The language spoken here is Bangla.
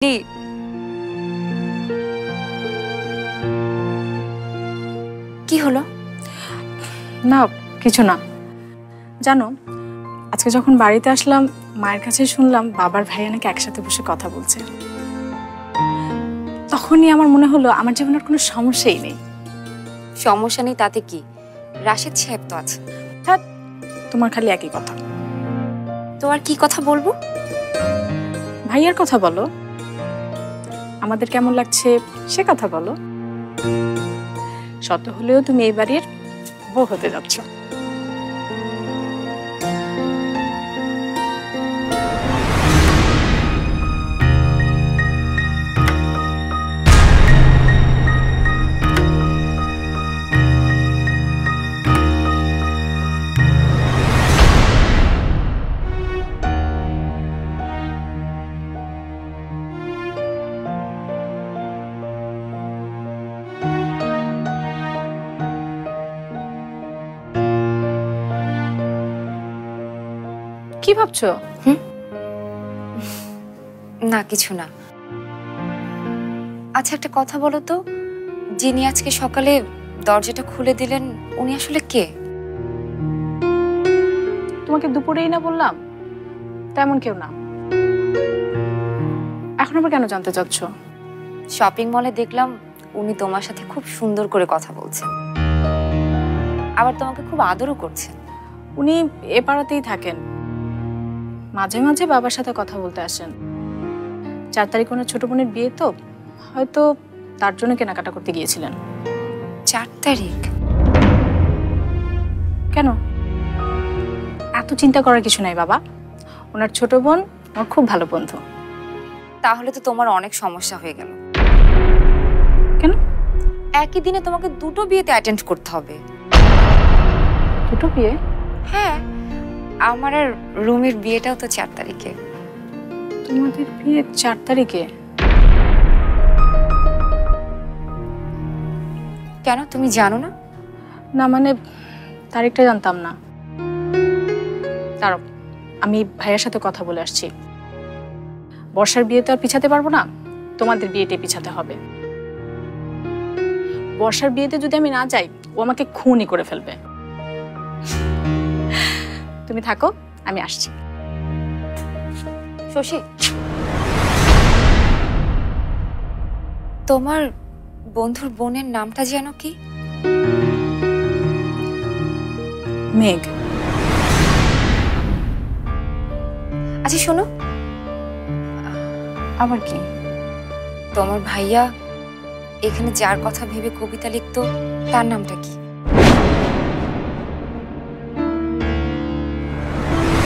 কি হলো? না কিছু না। জানো, আজকে যখন বাড়িতে আসলাম মায়ের কাছে শুনলাম বাবার ভাইয়া নাকি একসাথে বসে কথা বলছে। তখনই আমার মনে হলো আমার জীবনের কোনো সমস্যাই নেই। সমস্যা নেই তাতে কি, রাশেদ সাহেব তো আছে। ধ্যাৎ, তোমার খালি একই কথা। তো আর কি কথা বলবো? ভাইয়ার কথা বলো, আমাদের কেমন লাগছে সে কথা বলো। শত হলেও তুমি এই বাড়ির বউ হতে যাচ্ছ। কি ভাবছো? না কিছু না। আচ্ছা একটা কথা বলো তো, যিনি আজকে সকালে দরজাটা খুলে দিলেন উনি আসলে কে? তোমাকে দুপুরেই না বললাম, তেমন কেউ না। এখন আবার কেন জানতে চাচ্ছ? শপিং মলে দেখলাম উনি তোমার সাথে খুব সুন্দর করে কথা বলছেন, আবার তোমাকে খুব আদরও করছেন। উনি এ পাড়াতেই থাকেন, মাঝে মাঝে বাবার সাথে কথা বলতে আসেন। 4 তারিখ ওনার ছোট বোনের বিয়ে, তো হয়তো তার জন্য কেনাকাটা করতে গিয়েছিলেন। 4 তারিখ? কেন? এত চিন্তা করার কিছু নাই বাবা, ওনার ছোট বোন ওর খুব ভালো বন্ধু। তাহলে তো তোমার অনেক সমস্যা হয়ে গেল। কেন? একই দিনে তোমাকে দুটো বিয়েতে অ্যাটেন্ড করতে হবে। দুটো বিয়ে? হ্যাঁ, আমার আর রুমির বিয়েটাও তো 4 তারিখে। তোমাদের বিয়ে 4 তারিখে? কেন, তুমি জানো না? না মানে তারিখটা জানতাম না। দাঁড়াও, আমি ভাইয়ের সাথে কথা বলে আসছি। বর্ষার বিয়ে তো আর পিছাতে পারবো না, তোমাদের বিয়েটাই পিছাতে হবে। বর্ষার বিয়েতে যদি আমি না যাই ও আমাকে খুনই করে ফেলবে। তুমি থাকো, আমি আসছি। শশী, তোমার বন্ধুর বোনের নামটা যেন কি? মেঘ। আচ্ছা শোনো, আবার কি? তোমার ভাইয়া এখানে যার কথা ভেবে কবিতা লিখতো তার নামটা কি?